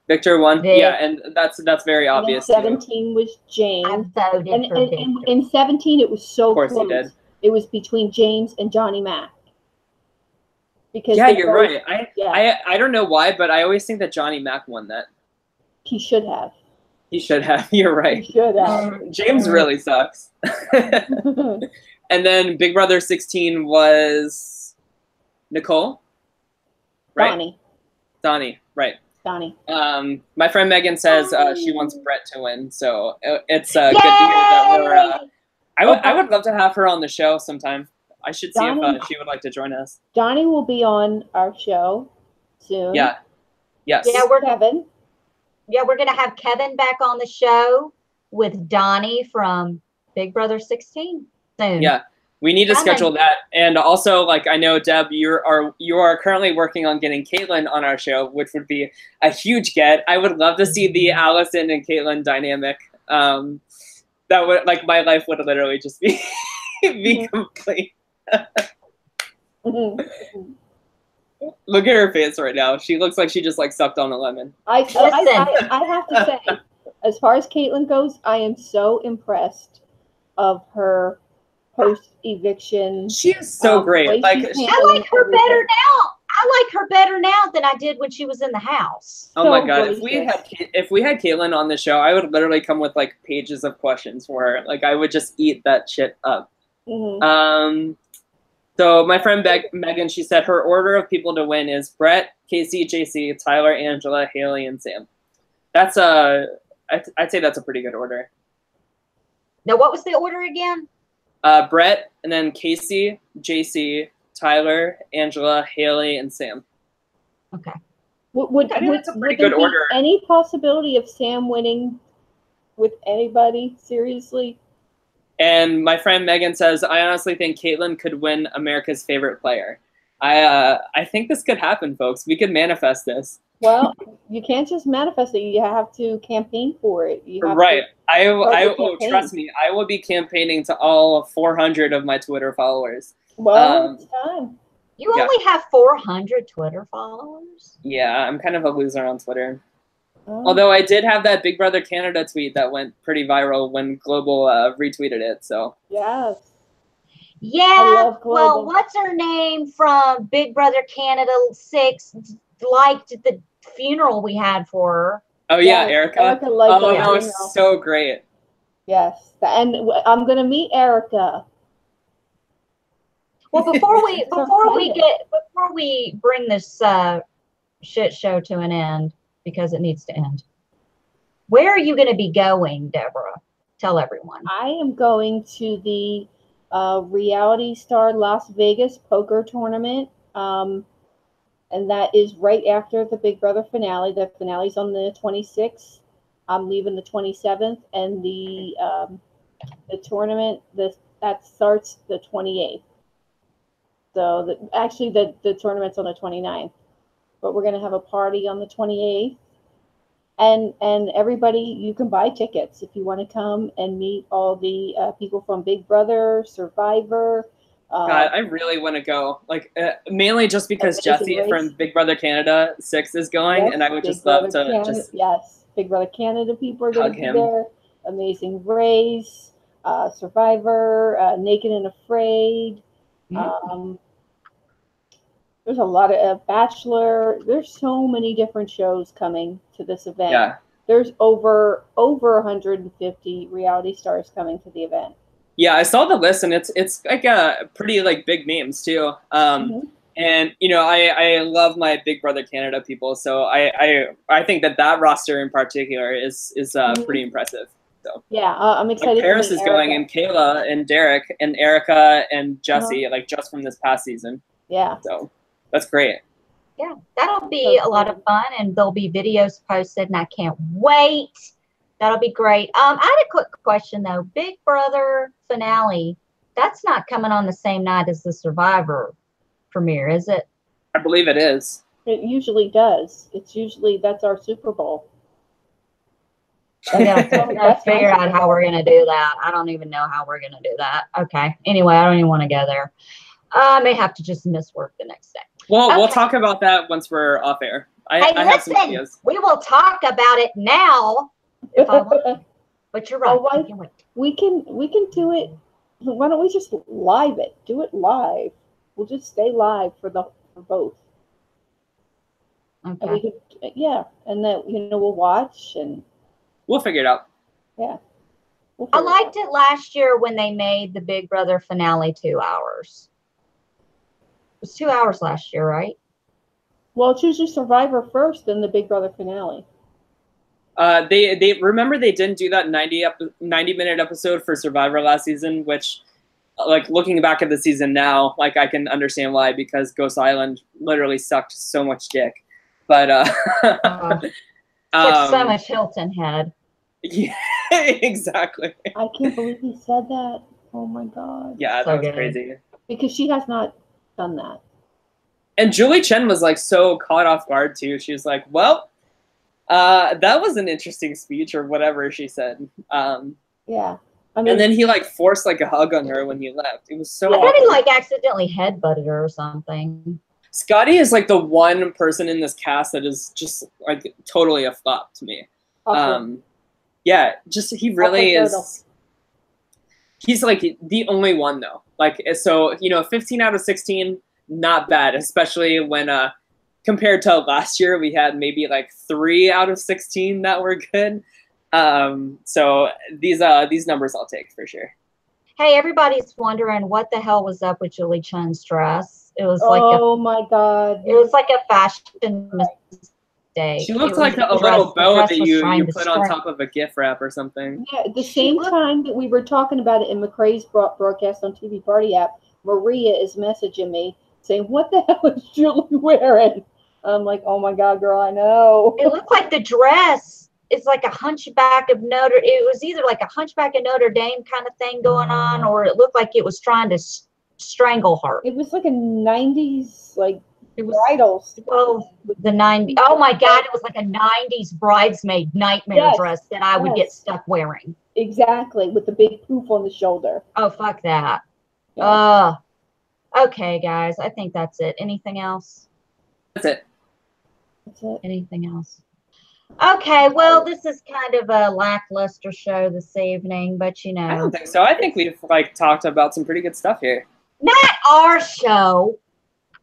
Victor won. Yeah, and that's very obvious. 17 was James. I voted for Victor. In 17, it was so close. Of course he did. It was between James and Johnny Mac. Because you're right. I don't know why, but I always think that Johnny Mac won that. He should have. He should have. You're right. He should have. James really sucks. And then Big Brother 16 was Nicole, right? Donnie. Right. Donnie. My friend Megan says she wants Brett to win, so it's good to hear that we're. I would love to have her on the show sometime. I should see if she would like to join us. Donnie will be on our show soon. Yeah. Yes. Yeah, Kevin. Yeah, we're gonna have Kevin back on the show with Donnie from Big Brother 16 soon. Yeah. We need to schedule that. And also, like, I know, Deb, you are currently working on getting Kaitlyn on our show, which would be a huge get. I would love to see the Allison and Kaitlyn dynamic. That would, like, my life would literally just be complete. Look at her face right now. She looks like she just, like, sucked on a lemon. I have to say, as far as Kaitlyn goes, I am so impressed of her post-eviction. She is so great. Like, I like her better now. I like her better now than I did when she was in the house. Oh my god! If we had Kaitlyn on the show, I would literally come with like pages of questions for her. Like I would just eat that shit up. Mm-hmm. So my friend Megan, she said her order of people to win is Brett, Kaycee, JC, Tyler, Angela, Haleigh, and Sam. That's I'd say that's a pretty good order. Now, what was the order again? Brett, and then Kaycee, JC, Tyler, Angela, Haleigh, and Sam. Okay. Would there be any possibility of Sam winning with anybody? Seriously? And my friend Megan says, I honestly think Kaitlyn could win America's favorite player. I think this could happen, folks. We could manifest this. Well, you can't just manifest it. You have to campaign for it. Right. Trust me. I will be campaigning to all 400 of my Twitter followers. Well, it's time. You only have 400 Twitter followers? Yeah, I'm kind of a loser on Twitter. Oh. Although I did have that Big Brother Canada tweet that went pretty viral when Global retweeted it. So yes. Yeah. Well, what's her name from Big Brother Canada 6 liked the funeral we had for her? Oh yeah, Erica. Erica liked that was so great. Yes, and I'm gonna meet Erica. Well, before we bring this shit show to an end, because it needs to end, where are you going to be going, Deborah? Tell everyone. I am going to the Reality Star Las Vegas poker tournament, and that is right after the Big Brother finale. The finale's on the 26th. I'm leaving the 27th, and the tournament that starts the 28th. So the tournament's on the 29th, but we're going to have a party on the 28th. And everybody, you can buy tickets if you want to come and meet all the people from Big Brother, Survivor. God, I really want to go. Like mainly just because Jesse from Big Brother Canada 6 is going, and I would just love to Yes, Big Brother Canada people are going to be there. Amazing Race, Survivor, Naked and Afraid. Mm-hmm. There's a lot of Bachelor. There's so many different shows coming to this event. Yeah. There's over 150 reality stars coming to the event. Yeah, I saw the list, and it's like a pretty like big names too. And you know, I love my Big Brother Canada people, so I think that roster in particular is pretty impressive. So yeah, I'm excited. Like Paris is going, and Kayla and Derek and Erica and Jesse, like just from this past season. Yeah. So that's great. Yeah, that'll be a lot of fun, and there'll be videos posted, and I can't wait. That'll be great. I had a quick question though. Big Brother finale, that's not coming on the same night as the Survivor premiere, is it? I believe it is. It usually does. It's usually, that's our Super Bowl. Let's figure out how we're going to do that. I don't even know how we're going to do that. Okay. Anyway, I don't even want to go there. I may have to just miss work the next day. Well, we'll talk about that once we're off air. I have some ideas. We will talk about it now. If I want. But you're right. We can do it. Why don't we just live it? Do it live. We'll just stay live for both. Okay. And we could, and then we'll watch and we'll figure it out. Yeah. I liked it last year when they made the Big Brother finale 2 hours. It was 2 hours last year, right? Well, it's usually Survivor first, then the Big Brother finale. They remember they didn't do that 90-minute episode for Survivor last season, which, like, looking back at the season now, like, I can understand why, because Ghost Island literally sucked so much dick. But so much Hilton had. Yeah, exactly. I can't believe he said that. Oh my god. Yeah, that was crazy. Because she has not done that. And Julie Chen was like so caught off guard too. She was like, "Well, that was an interesting speech," or whatever she said. Yeah. I mean, and then he like forced like a hug on her when he left. It was so. I thought he like accidentally headbutted her or something. Scottie is like the one person in this cast that is just like totally a flop to me. Awesome. Yeah, just he really is. He's like the only one though. Like, so 15 out of 16, not bad, especially when compared to last year, we had maybe like 3 out of 16 that were good. So these numbers I'll take for sure. Hey, everybody's wondering what the hell was up with Julie Chen's dress. It was like my god, it was like a fashion mistake. She looked like a little bow that you put on top of a gift wrap or something. Yeah, the same time that we were talking about it in McCrae's broadcast on TV Party app, Maria is messaging me saying, "What the hell is Julie wearing?" I'm like, "Oh my god, girl, I know." It looked like the dress is like a Hunchback of Notre. It was either like a Hunchback of Notre Dame kind of thing going on, or it looked like it was trying to strangle her. It was like a 90s like. It was bridals. Oh, the 90s. Oh my god, it was like a 90s bridesmaid nightmare dress that I would get stuck wearing. Exactly, with the big poof on the shoulder. Oh, fuck that. Yeah. Okay, guys, I think that's it. Anything else? That's it. That's it. Anything else? Okay, well, this is kind of a lackluster show this evening, but I don't think so. I think we've like talked about some pretty good stuff here. Not our show.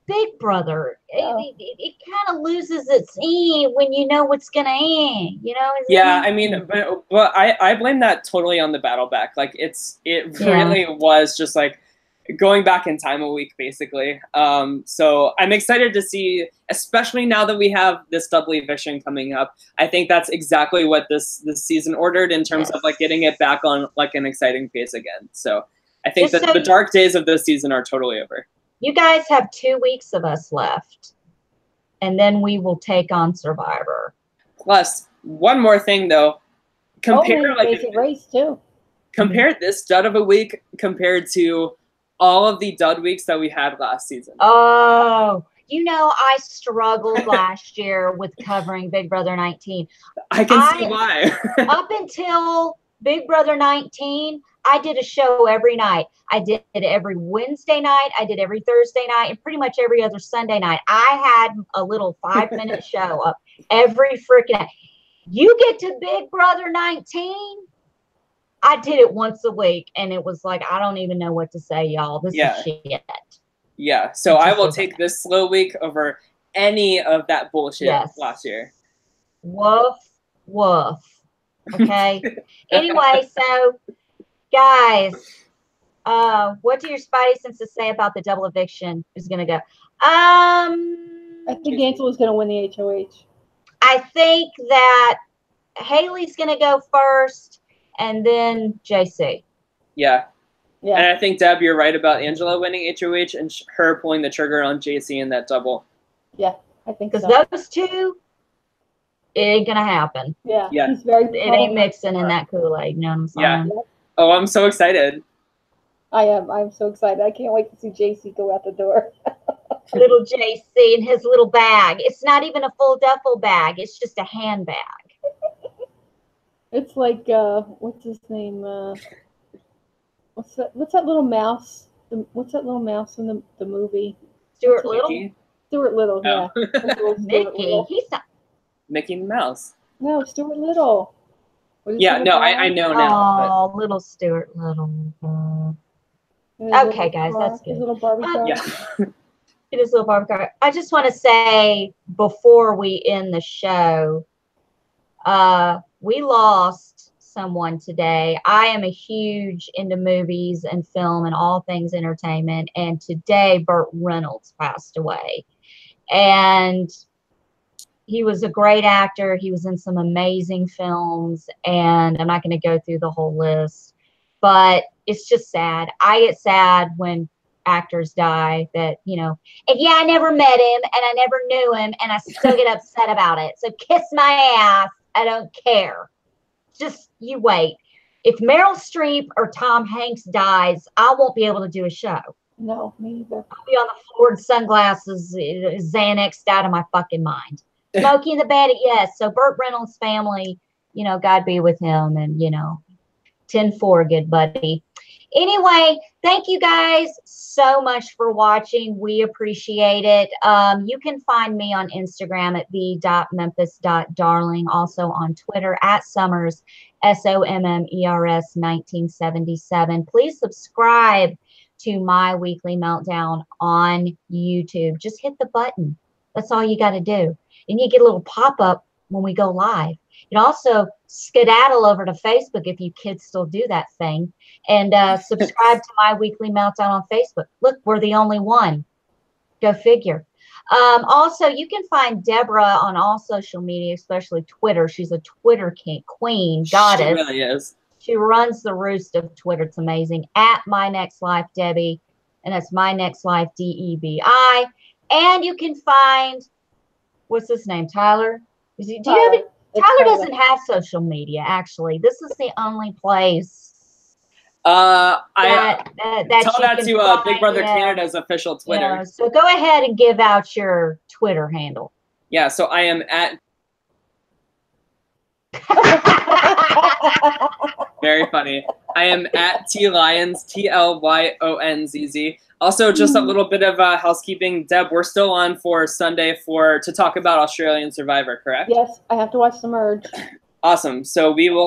Big Brother, it kind of loses its end when you know what's gonna end. Yeah, I mean, but I blame that totally on the battle back. Like it really was just like going back in time a week, basically. So I'm excited to see, especially now that we have this double eviction coming up. I think that's exactly what this season ordered in terms of like getting it back on like an exciting pace again. So I think that the dark days of this season are totally over. You guys have 2 weeks of us left, and then we will take on Survivor. Plus, one more thing though, compare race too. Compare this dud of a week compared to all of the dud weeks that we had last season. Oh, I struggled last year with covering Big Brother 19. I can see why. Up until Big Brother 19, I did a show every night. I did it every Wednesday night. I did every Thursday night, and pretty much every other Sunday night. I had a little 5-minute show up every freaking night. You get to Big Brother 19, I did it once a week, and it was like, I don't even know what to say, y'all. This is shit. Yeah, so I will take this slow week over any of that bullshit last year. Woof, woof. Okay? Anyway, so... Guys, what do your Spidey senses say about the double eviction is going to go? I think Ansel is going to win the HOH. I think that Haleigh's going to go first, and then JC. Yeah. Yeah. And I think, Deb, you're right about Angela winning HOH and her pulling the trigger on JC in that double. Yeah, I think so. Because those two, it ain't going to happen. Yeah. Yeah. He's very It ain't mixing in that Kool-Aid. You know what I'm saying? Yeah. Oh, I'm so excited. I am. I'm so excited. I can't wait to see JC go out the door. Little JC in his little bag. It's not even a full duffel bag. It's just a handbag. It's like, what's his name? What's that little mouse? What's that little mouse in the movie? Stuart Little? Stuart Little, Oh. yeah. Mickey. He's not. Mickey Mouse. No, Stuart Little. Yeah, no, I know now. Oh, little Stuart Little. But... Okay, guys, that's good. His little Barbie car. Yeah. It is a little Barbie car. I just want to say before we end the show, we lost someone today. I am a huge into movies and film and all things entertainment. And today, Burt Reynolds passed away. And he was a great actor. He was in some amazing films. And I'm not going to go through the whole list. But it's just sad. I get sad when actors die that, you know, and yeah, I never met him and I never knew him and I still get upset about it. So kiss my ass. I don't care. Just you wait. If Meryl Streep or Tom Hanks dies, I won't be able to do a show. No, me either. I'll be on the floor in sunglasses, Xanaxed out of my fucking mind. Smokey in the Bandit, yes. So Burt Reynolds' family, you know, God be with him, and, you know, 10-4, good buddy. Anyway, thank you guys so much for watching. We appreciate it. You can find me on Instagram at the.memphis.darling, also on Twitter at Summers, SOMMERS 1977. Please subscribe to my weekly meltdown on YouTube. Just hit the button. That's all you got to do. And you get a little pop-up when we go live. You can also skedaddle over to Facebook if you kids still do that thing. And subscribe to my weekly meltdown on Facebook. Look, we're the only one. Go figure. Also, you can find Deborah on all social media, especially Twitter. She's a Twitter queen, goddess. She really is. She runs the roost of Twitter. It's amazing. At My Next Life Debbie, and that's My Next Life DEBI. And you can find, what's his name, Tyler? Do you have it? Tyler doesn't have social media, actually. This is the only place. Tell that to Big Brother Canada's official Twitter. Yeah, so go ahead and give out your Twitter handle. Yeah, so I am at. Very funny. I am at TLyons, TLYONZZ. Also, just a little bit of housekeeping. Deb, we're still on for Sunday to talk about Australian Survivor, correct? Yes, I have to watch the merge. Awesome. So we will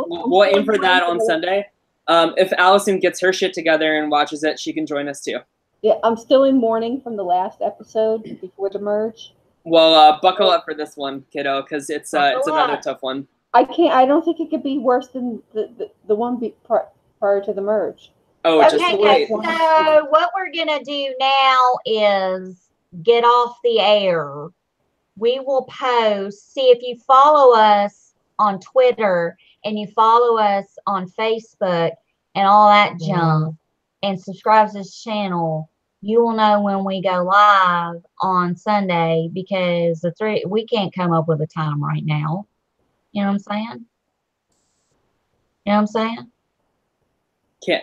we'll aim for that on Sunday. If Allison gets her shit together and watches it, she can join us too. Yeah, I'm still in mourning from the last episode before the merge. Well, buckle up for this one, kiddo, because it's another tough one. I don't think it could be worse than the one prior to the merge. Oh, okay, just wait. So what we're gonna do now is get off the air. We will post. See, if you follow us on Twitter and you follow us on Facebook and all that junk, and subscribe to this channel, you will know when we go live on Sunday, because we can't come up with a time right now. You know what I'm saying? You know what I'm saying?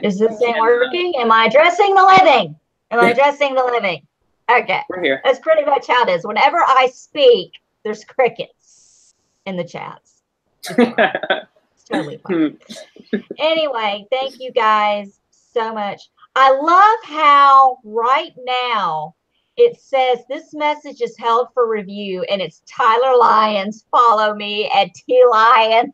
Is this thing working? Am I addressing the living? Am I addressing the living? Okay. We're here. That's pretty much how it is. Whenever I speak, there's crickets in the chats. It's totally fine. Anyway, thank you guys so much. I love how right now it says this message is held for review, and it's Tyler Lyons. Follow me at TLyons.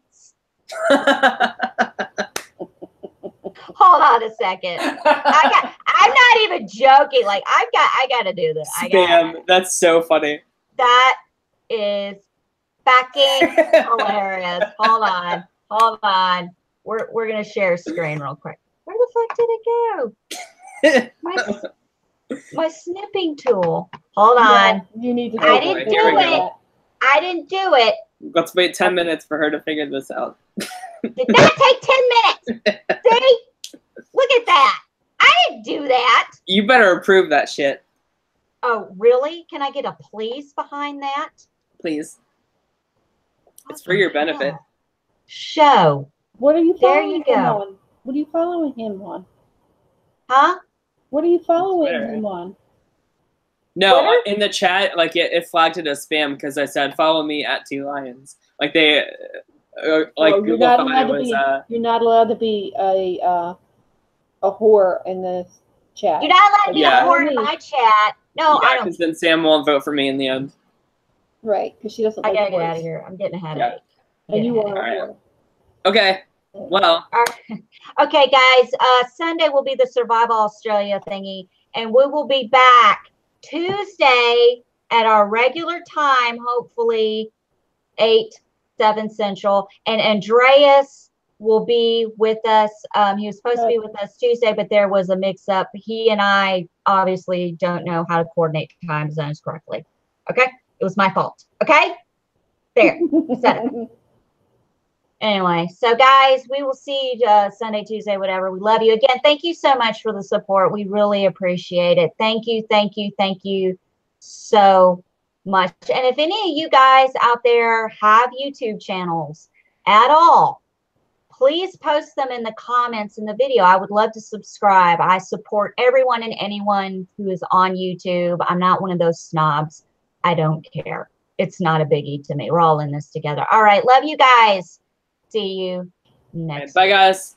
Hold on a second. I'm not even joking. Like I gotta do this. Spam. That's so funny. That is fucking hilarious. Hold on. We're gonna share a screen real quick. Where the fuck did it go? My snipping tool. Hold on. You need to. I didn't do it. I didn't do it. Let's wait 10 minutes for her to figure this out. Did not take 10 minutes. See? Look at that. I didn't do that. You better approve that shit. Oh, really? Can I get a please behind that? Please. It's for your benefit. Show. What are you following there you him go. on? What are you following him on? Huh? What are you following him on? No, Twitter? in the chat, like it flagged it as spam because I said follow me at @2lions. Like they, like Oh, Google thought it was. You're not allowed to be a whore in the chat. You're not allowed to be a whore in my chat. No, I don't. Because then Sam won't vote for me in the end. Right, because she doesn't. I like gotta get whores. out of here. I'm getting a headache. Yeah. And you are. Right. Okay. Well. Okay, guys. Sunday will be the Survival Australia thingy, and we will be back Tuesday at our regular time, hopefully 7 Central. And Andreas will be with us. He was supposed to be with us Tuesday, but there was a mix-up. He and I obviously don't know how to coordinate time zones correctly. Okay? It was my fault. Okay? There. Said it. Anyway, so guys, we will see you Sunday, Tuesday, whatever. We love you. Again, thank you so much for the support. We really appreciate it. Thank you, thank you, thank you so much. And if any of you guys out there have YouTube channels at all, please post them in the comments in the video. I would love to subscribe. I support everyone and anyone who is on YouTube. I'm not one of those snobs. I don't care. It's not a biggie to me. We're all in this together. All right. Love you guys. See you next Bye, guys.